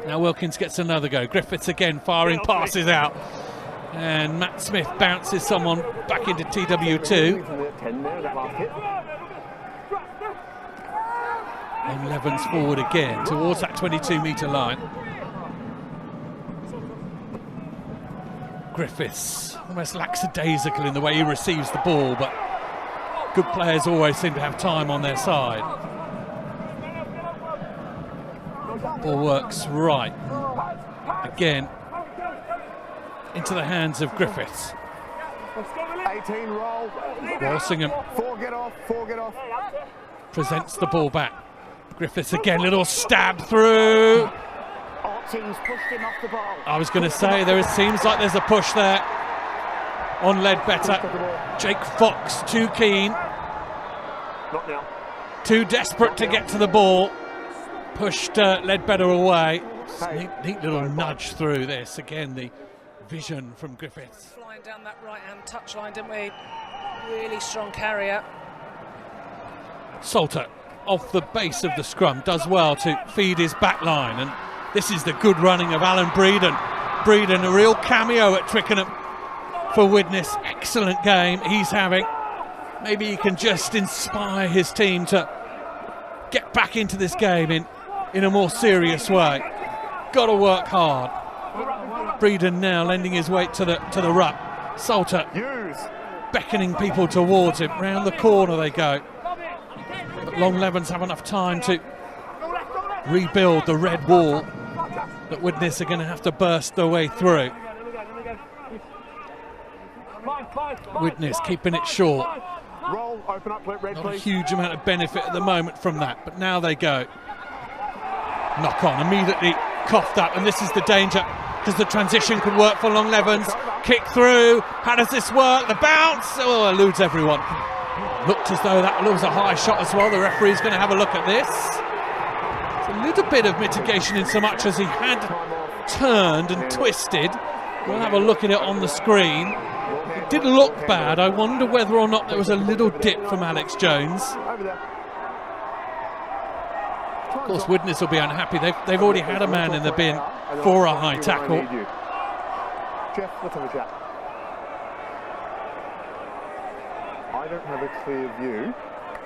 Now Wilkins gets another go. Griffiths again firing passes out. And Matt Smith bounces someone back into TW2. 10 there, that last hit. Longlevens forward again towards that 22-metre line. Griffiths almost lackadaisical in the way he receives the ball, but good players always seem to have time on their side. Ball works right. Again, into the hands of Griffiths. 18 roll. Walsingham 4 get off, 4 get off. presents the ball back. Griffiths again, little stab through. All teams pushed him off the ball. I was going to say, seems like there's a push there on Ledbetter. Jake Fox too keen, Not now. too desperate to get to the ball. pushed Ledbetter away. Neat little nudge through this. Again, the vision from Griffiths. Flying down that right-hand touchline, didn't we? Really strong carrier. Salter, off the base of the scrum, does well to feed his back line. And this is the good running of Alan Breeden. Breeden, a real cameo at Twickenham for Widnes. Excellent game he's having. Maybe he can just inspire his team to get back into this game in a more serious way. Got to work hard. Breeden now lending his weight to the ruck. Salter beckoning people towards him. Round the corner they go. But Longlevens have enough time to rebuild the red wall that Widnes are going to have to burst their way through. Widnes keeping it short. Roll, open up, let red, Not please. a huge amount of benefit at the moment from that, but now they go. Knock on, immediately coughed up, and this is the danger, because the transition could work for Longlevens. Kick through, how does this work? The bounce, oh, eludes everyone. Looked as though that was a high shot as well. The referee's going to have a look at this. It's a little bit of mitigation in so much as he had turned and twisted. We'll have a look at it on the screen. It did look bad. I wonder whether or not there was a little dip from Alex Jones. Of course, Widnes will be unhappy. They've already had a man in the bin for a high tackle. Jeff, let's have a chat. I don't have a clear view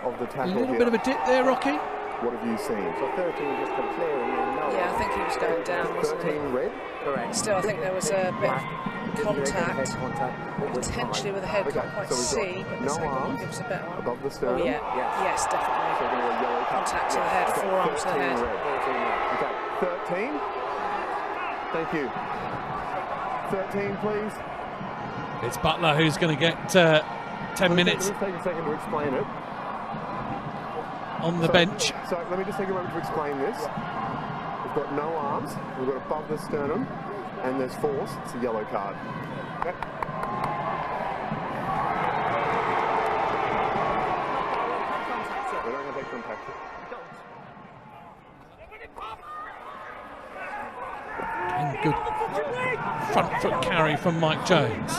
of the A tackle little here. bit of a dip there, Rocky. What have you seen? So 13 just got clear and then no. Yeah, I think he was going down, wasn't 13 he? red. Correct. Still, I think there was a bit of Head contact. contact. Potentially with the head, Okay, can't quite so we've got see, but no the second one arms gives a better one. above the Oh sternum. yeah, yes, So definitely. we're going to go yellow card. Contact to the head, Okay, forearm to the 13 head. red. Okay, 13. Thank you. 13, please. It's Butler who's going to get 10 minutes Let me take a second to explain it. on the bench. So let me just take a moment to explain this. We've got no arms, we've got above the sternum, and there's force. It's a yellow card. Okay. We're not going to take contact. And good front foot carry from Mike Jones.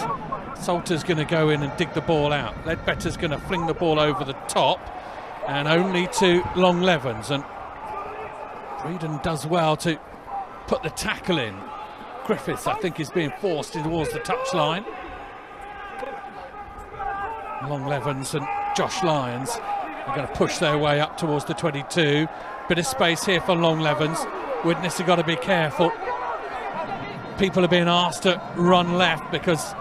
Salter's going to go in and dig the ball out. Ledbetter's going to fling the ball over the top, and only to Longlevens. And Breeden does well to put the tackle in. Griffiths, I think, is being forced towards the touchline. Longlevens and Josh Lyons are going to push their way up towards the 22. Bit of space here for Longlevens. Widnes have got to be careful. People are being asked to run left because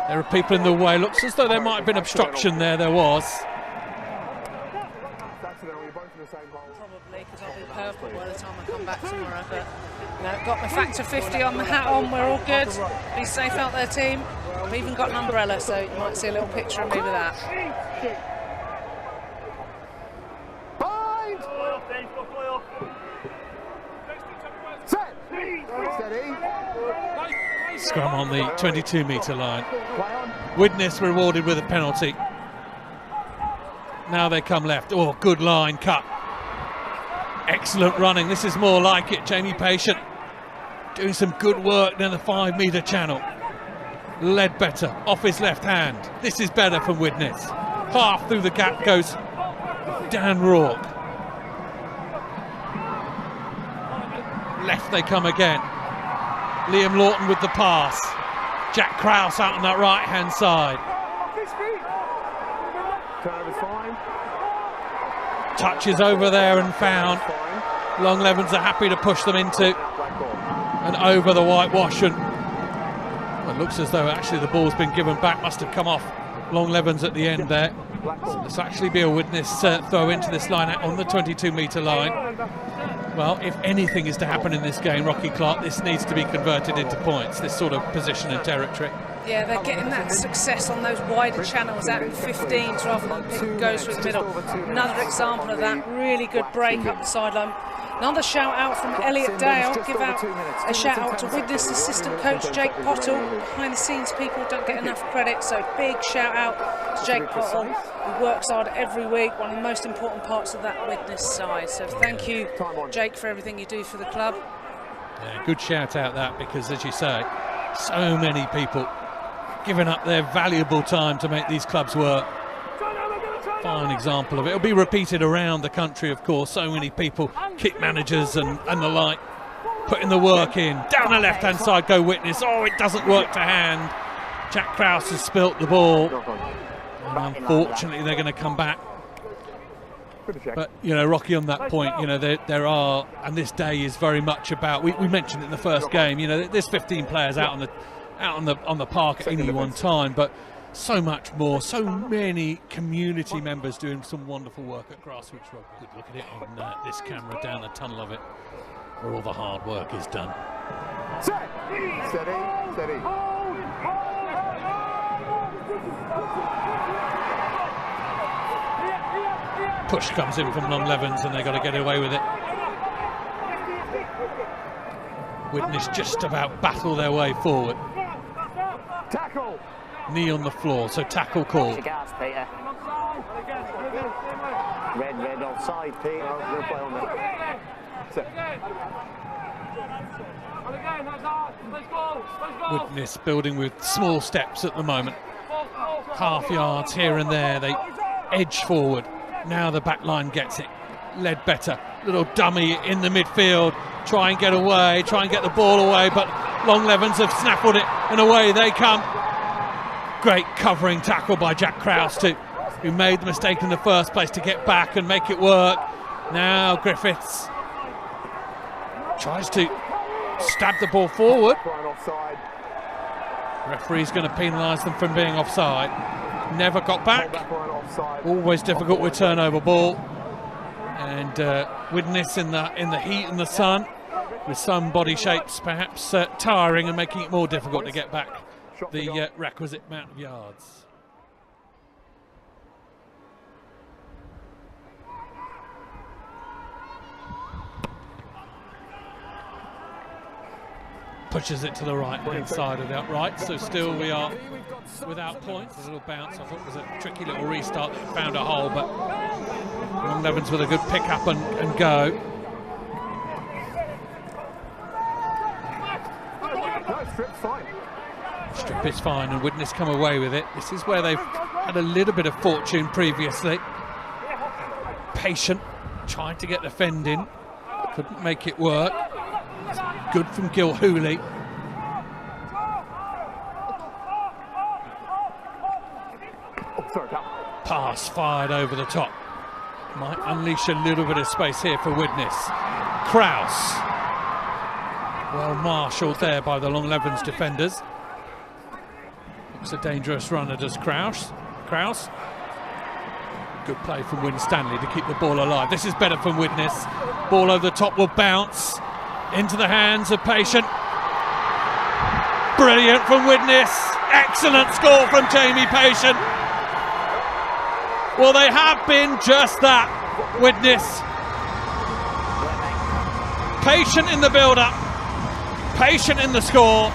there are people in the way. Looks as though there might have been obstruction there. There was. Accidental, you're both in the same hole. Probably, because I'll be purple by the time I come back tomorrow. But no, got my factor 50 on the hat on. We're all good. Be safe out there, team. I've even got an umbrella, so you might see a little picture of me with that. Bind! Set! Steady. Scrum on the 22-metre line. Play on. Widnes rewarded with a penalty. Now they come left. Oh, good line cut. Excellent running. This is more like it. Jamie Patient doing some good work near the 5-metre channel. Ledbetter off his left hand. This is better from Widnes. Half through the gap goes Dan Rourke. Left they come again. Liam Lawton with the pass. Jack Krause out on that right hand side. Turnover's fine. Touches over there and found. Fine. Longlevens are happy to push them into Black ball. and over the whitewash, and well, it looks as though actually the ball's been given back. Must have come off Longlevens at the end there. Black ball. This actually be a Widnes throw into this line on the 22-metre line. Well, if anything is to happen in this game, Rocky Clark, this needs to be converted into points, this sort of position and territory. Yeah, they're getting that success on those wider channels out in 15s rather than pick and go through the middle. Another example of that. Really good break up the sideline. Another shout out from Elliot Dale. Give out a shout out to Widnes assistant coach Jake Pottle. Behind the scenes people don't get enough credit, so big shout out to Jake Pottle, who works hard every week, one of the most important parts of that Widnes side. So thank you, Jake, for everything you do for the club. Yeah, good shout out that, because as you say, so many people giving up their valuable time to make these clubs work. Fine example of it. It'll be repeated around the country, of course. So many people, kit managers and the like, putting the work in. Down the left-hand side go Widnes. Oh, it doesn't work to hand. Jack Krause has spilt the ball. And unfortunately, they're going to come back. But, you know, Rocky, on that point, you know, there are, and this day is very much about, we mentioned it in the first game, you know, there's 15 players out on the park at any one time, but so much more, so many community members doing some wonderful work at grassroots rugby. Good look at it on this camera down the tunnel of it, where all the hard work is done. Steady. Push comes in from Longlevens and they've got to get away with it. Widnes just about battle their way forward. Tackle. Knee on the floor, so tackle call. Peter. Red offside, Peter. We'll play on that. Widnes building with small steps at the moment. Half yards here and there, they edge forward. Now the back line gets it. Led better. Little dummy in the midfield. Try and get away, try and get the ball away, but Longlevens have snaffled it and away they come. Great covering tackle by Jack Krause, who made the mistake in the first place, to get back and make it work. Now Griffiths tries to stab the ball forward. Referee's going to penalise them for being offside. Never got back. Always difficult with turnover ball. And Widnes in the heat and the sun, with some body shapes perhaps tiring and making it more difficult to get back the requisite amount of yards. Pushes it to the right hand side of the upright, so still we are without points. A little bounce, I thought it was a tricky little restart that found a hole, but Longlevens with a good pick up and go. No, strip's fine. Strip is fine, and Widnes come away with it. This is where they've had a little bit of fortune previously. Patient, trying to get the fend in, couldn't make it work. It's good from Gil Hooley. Pass fired over the top. Might unleash a little bit of space here for Widnes. Krause. Well marshalled there by the Longlevens defenders. Looks a dangerous runner, does Krause. Good play from Winstanley to keep the ball alive. This is better from Widnes. Ball over the top will bounce into the hands of Patient. Brilliant from Widnes. Excellent score from Jamie Patient. Well, they have been just that, Widnes. Patient in the build-up, patient in the score.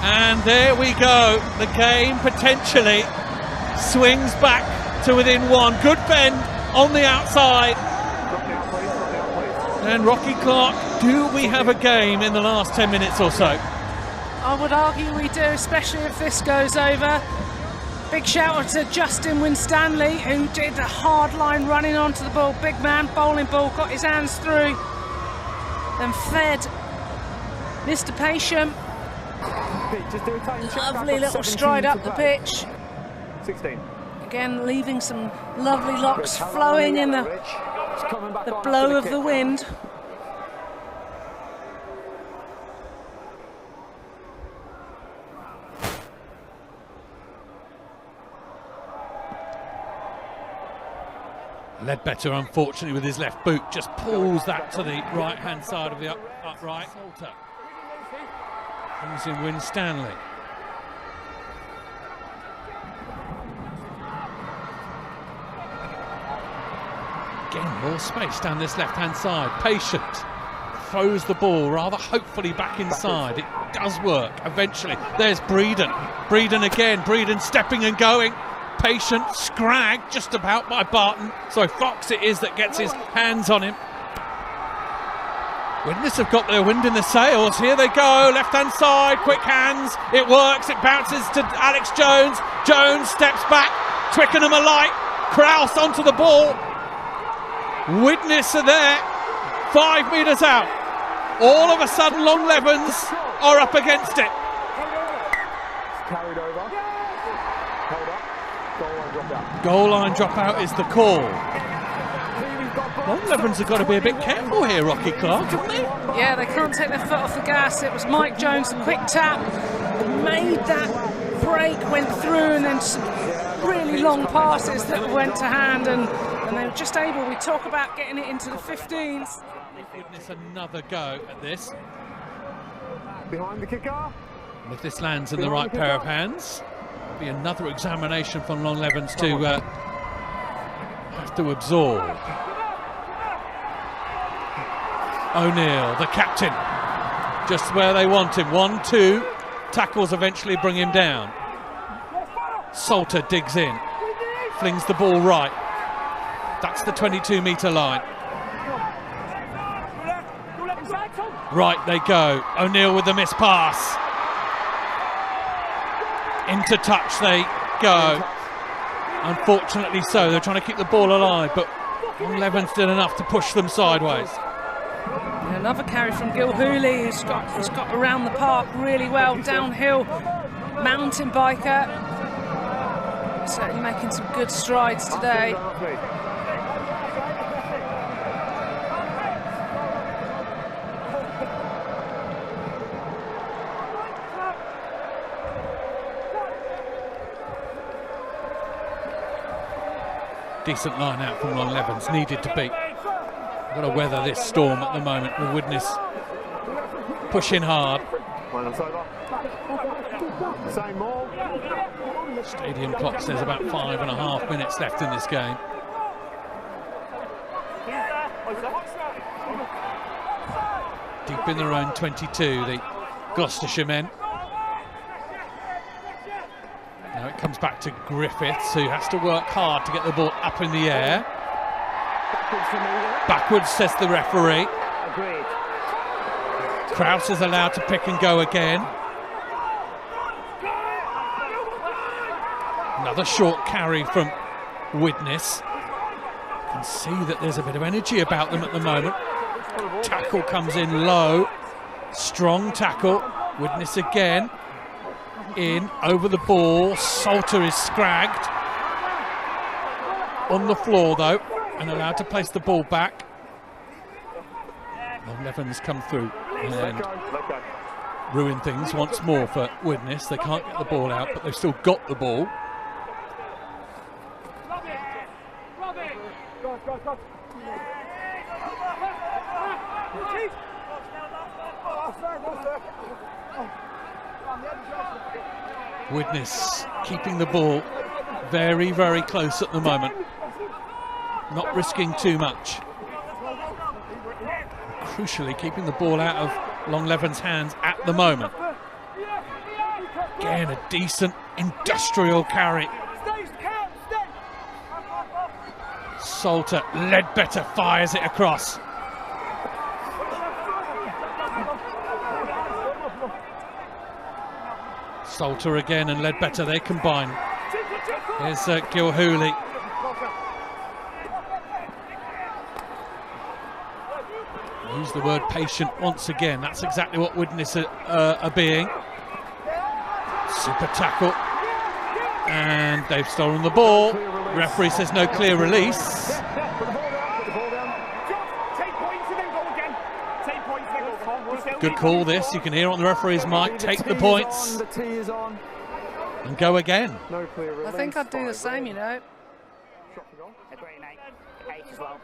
And there we go. The game potentially swings back to within one. Good fend on the outside. And Rocky Clark, do we have a game in the last 10 minutes or so? I would argue we do, especially if this goes over. Big shout out to Justin Winstanley, who did a hard line running onto the ball. Big man, bowling ball, got his hands through. Then fed Mr. Patient. Lovely little stride up the pitch. 16. Again, leaving some lovely locks flowing in the blow of the wind. Ledbetter, unfortunately, with his left boot, just pulls that to the right-hand side of the upright. Brings in Winstanley. Again, more space down this left-hand side. Patient. Throws the ball rather hopefully back inside. It does work eventually. There's Breeden. Breeden again. Breeden stepping and going. Patient. Scrag just about by Barton. So Fox it is that gets his hands on him. Widnes have got their wind in the sails. Here they go. Left-hand side. Quick hands. It works. It bounces to Alex Jones. Jones steps back. Twickenham alight. Kraus onto the ball. Widnes are there. 5 metres out. All of a sudden, Longlevens are up against it. Carried over. Held up. Goal line dropout. Goal line dropout is the call. Longlevens have got to be a bit careful here, Rocky Clark, haven't they? Yeah, they can't take their foot off the gas. It was Mike Jones, a quick tap, made that break, went through, and then some really long passes that went to hand, and they were just able. We talk about getting it into the 15s. Widnes another go at this. Behind the kicker. And if this lands in the right pair of hands, it'll be another examination from Longlevens to have to absorb. O'Neill, the captain, just where they want him. 1-2, tackles eventually bring him down. Salter digs in, flings the ball right. That's the 22-metre line. Right they go. O'Neill with the missed pass. Into touch they go. Unfortunately so. They're trying to keep the ball alive, but Longlevens did enough to push them sideways. And another carry from Gilhooly, who's got around the park really well. Downhill mountain biker. Certainly making some good strides today. Decent line out from Longlevens, needed to be. Got to weather this storm at the moment with Widnes pushing hard. Stadium clock says about 5.5 minutes left in this game. Deep in their own 22, the Gloucestershire men. Now it comes back to Griffiths, who has to work hard to get the ball up in the air. Backwards, says the referee. Agreed. Kraus is allowed to pick and go again. Another short carry from Widnes. You can see that there's a bit of energy about them at the moment. Tackle comes in low. Strong tackle. Widnes again. In, over the ball. Salter is scragged. On the floor though, and allowed to place the ball back. Longlevens come through and ruin things once more for Widnes. They can't get the ball out, but they've still got the ball. Widnes keeping the ball very, very close at the moment. Not risking too much. Crucially keeping the ball out of Longlevens' hands at the moment. Again, a decent industrial carry. Salter, Ledbetter fires it across. Salter again and Ledbetter, they combine. Here's Gilhooly. Use the word patient once again. That's exactly what Widnes are being. Super tackle. And they've stolen the ball. Referee says no clear release. Good call this. You can hear on the referee's mic. Take the points. And go again. I think I'd do the same, you know. Agreed, mate. 8 as well.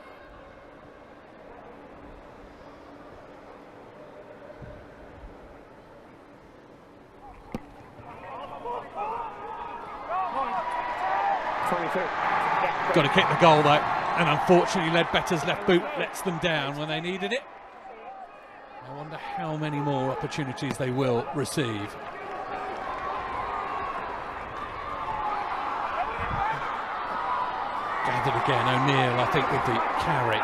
Got to kick the goal though. And unfortunately, Ledbetter's left boot lets them down when they needed it. I wonder how many more opportunities they will receive. Gathered again, O'Neill, I think, with the carry.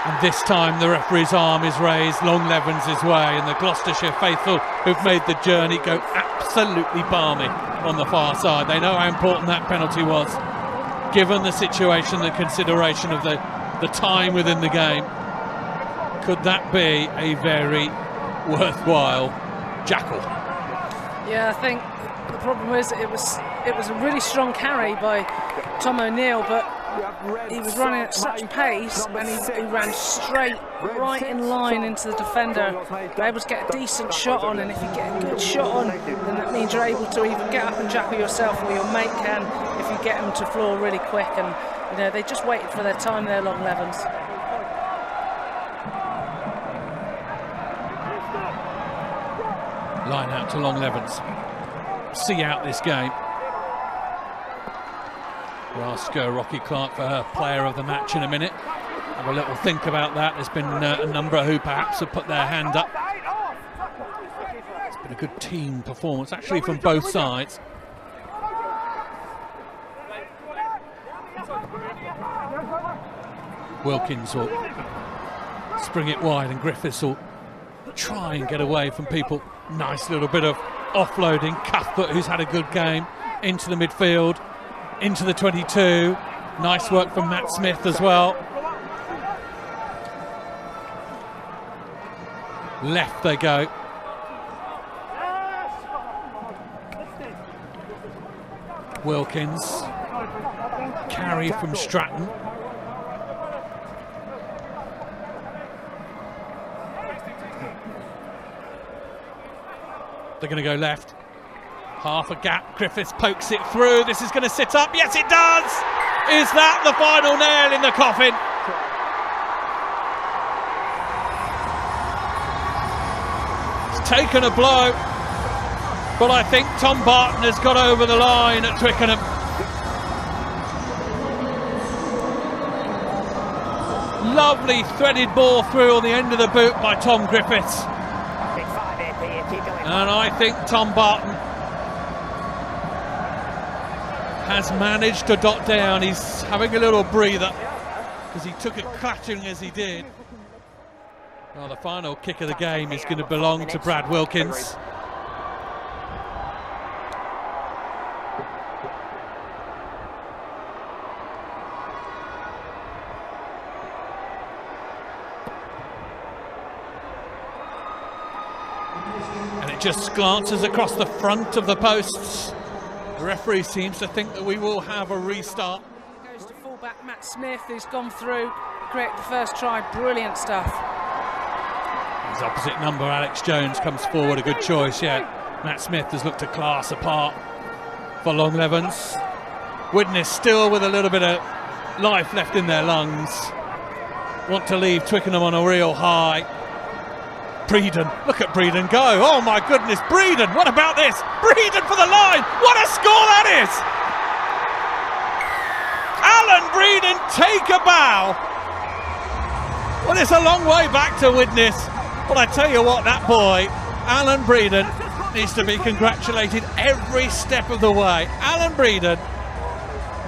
And this time the referee's arm is raised Longlevens' way, and the Gloucestershire faithful who've made the journey go absolutely balmy on the far side. They know how important that penalty was, given the situation, the consideration of the time within the game. Could that be a very worthwhile jackal? Yeah, I think the problem is it was a really strong carry by Tom O'Neill, but he was running at such pace, and he ran straight right in line into the defender. You're able to get a decent shot on, and if you get a good shot on, then that means you're able to either get up and jackal yourself, or your mate can if you get them to floor really quick. And you know, they just waited for their time there, Longlevens. Line out to Longlevens. See out this game. We'll ask Rocky Clark for her player of the match in a minute. Have a little think about that. There's been a number who perhaps have put their hand up. It's been a good team performance, actually, from both sides. Wilkins will spring it wide, and Griffiths will try and get away from people. Nice little bit of offloading. Cuthbert, who's had a good game, into the midfield, into the 22. Nice work from Matt Smith as well. Left they go. Wilkins. Carry from Stratton. They're going to go left. Half a gap. Griffiths pokes it through. This is going to sit up. Yes, it does. Is that the final nail in the coffin? It's taken a blow, but I think Tom Barton has got over the line at Twickenham. Lovely threaded ball through on the end of the boot by Tom Griffiths. And I think Tom Barton has managed to dot down. He's having a little breather because he took it clattering as he did. Well, the final kick of the game is going to belong to Brad Wilkins. And it just glances across the front of the posts. The referee seems to think that we will have a restart. Goes to fullback Matt Smith, who's gone through, create the first try. Brilliant stuff. His opposite number, Alex Jones, comes forward. A good choice, yeah. Matt Smith has looked a class apart for Longlevens. Widnes still with a little bit of life left in their lungs. Want to leave Twickenham on a real high. Breeden, look at Breeden go. Oh my goodness, Breeden, what about this? Breeden for the line, what a score that is! Alan Breeden, take a bow. Well, it's a long way back to Widnes, but I tell you what, that boy, Alan Breeden, needs to be congratulated every step of the way. Alan Breeden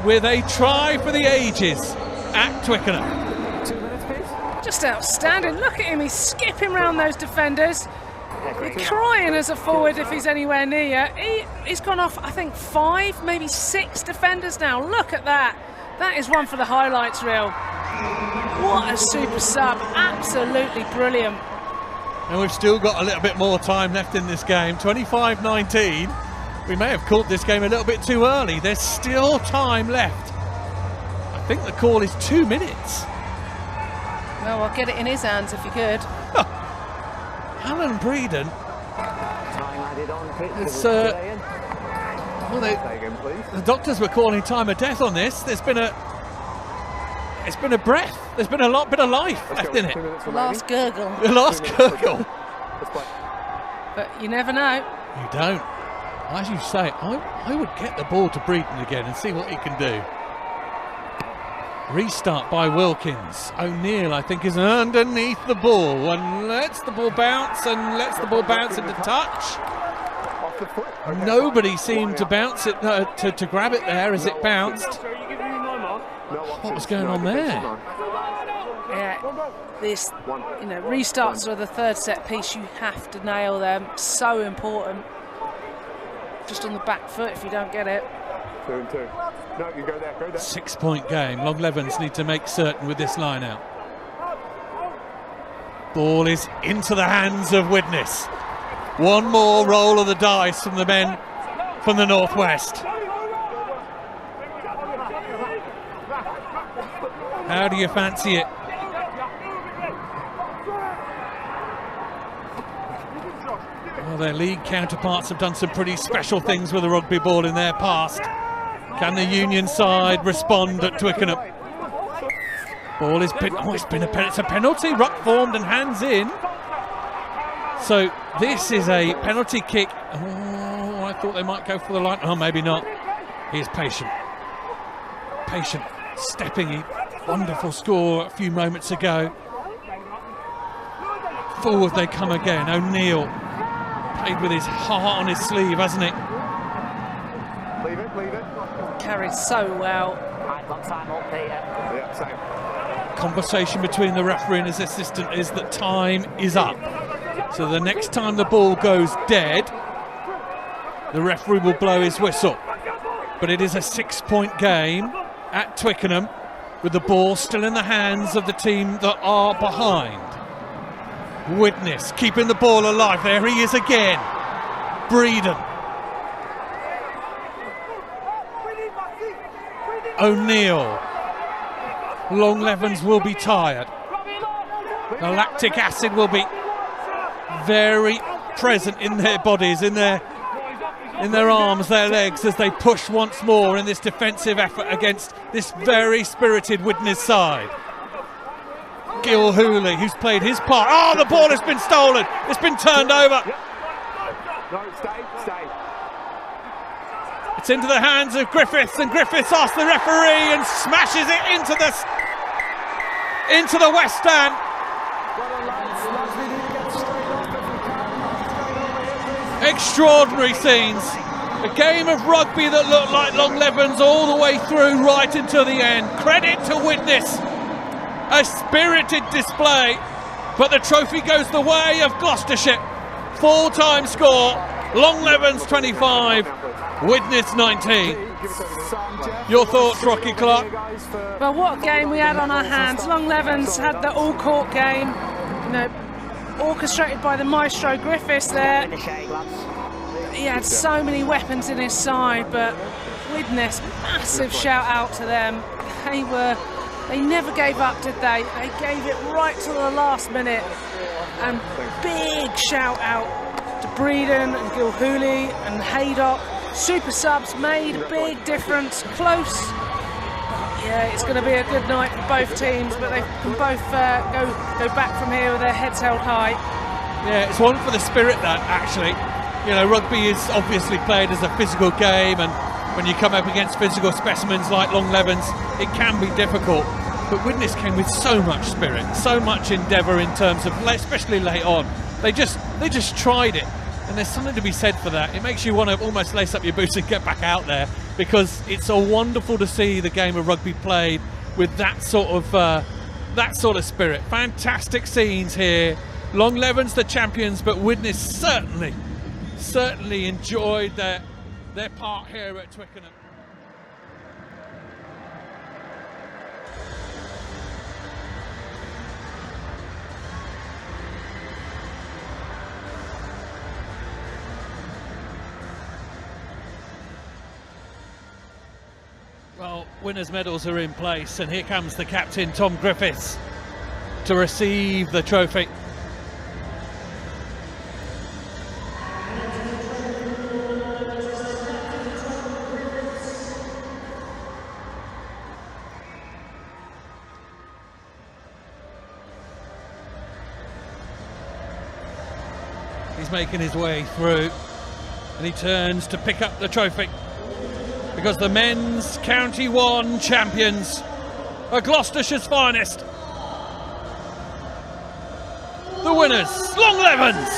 with a try for the ages at Twickenham. Just outstanding. Look at him, he's skipping around those defenders. You're crying as a forward if he's anywhere near you. He's gone off, I think, 5, maybe 6 defenders now. Look at that. That is one for the highlights reel. What a super sub. Absolutely brilliant. And we've still got a little bit more time left in this game. 25-19. We may have called this game a little bit too early. There's still time left. I think the call is 2 minutes. Well, I'll get it in his hands if you could. Alan Breeden. It's, well, the doctors were calling time of death on this. It's been a breath. There's been a bit of life left in it. The last gurgle. The last gurgle. But you never know. You don't. As you say, I would get the ball to Breeden again and see what he can do. Restart by Wilkins. O'Neill, I think, is underneath the ball and lets the ball bounce into touch. Off the foot. Okay, Nobody seemed to bounce it, to grab it there as it bounced. What was going on there? Yeah, this, restarts are the third set piece. You have to nail them. So important. Just on the back foot if you don't get it. 2 and 2. No, you go there, go there. 6-point game. Longlevens need to make certain with this line out. Ball is into the hands of Widnes. One more roll of the dice from the men from the northwest. How do you fancy it? Well, their league counterparts have done some pretty special things with the rugby ball in their past. Can the Union side respond at Twickenham? Ball is it's a penalty. Ruck formed and hands in. So this is a penalty kick. Oh, I thought they might go for the line. Oh, maybe not. He's patient. Patient. Stepping. Wonderful score a few moments ago. Forward they come again. O'Neill played with his heart on his sleeve, hasn't it? Leave it. Carried so well. I've got time up, Peter. Yeah, same. Conversation between the referee and his assistant is that time is up. So the next time the ball goes dead, the referee will blow his whistle. But it is a 6-point game at Twickenham with the ball still in the hands of the team that are behind. Widnes keeping the ball alive. There he is again. Breeden. O'Neill. Longlevens will be tired. The lactic acid will be very present in their bodies, in their arms, their legs, as they push once more in this defensive effort against this very spirited Widnes side. Gil Hooley, who's played his part. Oh, the ball has been stolen. It's been turned over. No, stay. It's into the hands of Griffiths, and Griffiths asks the referee and smashes it into the West Stand. Extraordinary scenes. A game of rugby that looked like Longlevens all the way through, right until the end. Credit to Widnes. A spirited display, but the trophy goes the way of Gloucestershire. Full-time score, Longlevens 25, Widnes 19. Your thoughts, Rocky Clark? Well, what a game we had on our hands. Longlevens had the all-court game, orchestrated by the maestro Griffiths there. He had so many weapons in his side, but Widnes, massive shout out to them. They never gave up, did they? They gave it right to the last minute. And big shout out to Breeden and Gil Hooley and Haydock. Super subs made a big difference. Close. Yeah, it's going to be a good night for both teams, but they can both go back from here with their heads held high. Yeah, it's one for the spirit, that, actually. Rugby is obviously played as a physical game, and when you come up against physical specimens like Longlevens, it can be difficult. But Widnes came with so much spirit, so much endeavour in terms of, especially late on. They just tried it, and there's something to be said for that. It makes you want to almost lace up your boots and get back out there, because it's so wonderful to see the game of rugby played with that sort of spirit. Fantastic scenes here. Longlevens the champions, but Widnes certainly enjoyed their part here at Twickenham. Well, winners' medals are in place, and here comes the captain, Tom Griffiths, to receive the trophy. He's making his way through. And he turns to pick up the trophy, because the men's County 1 champions are Gloucestershire's finest. The winners, Longlevens.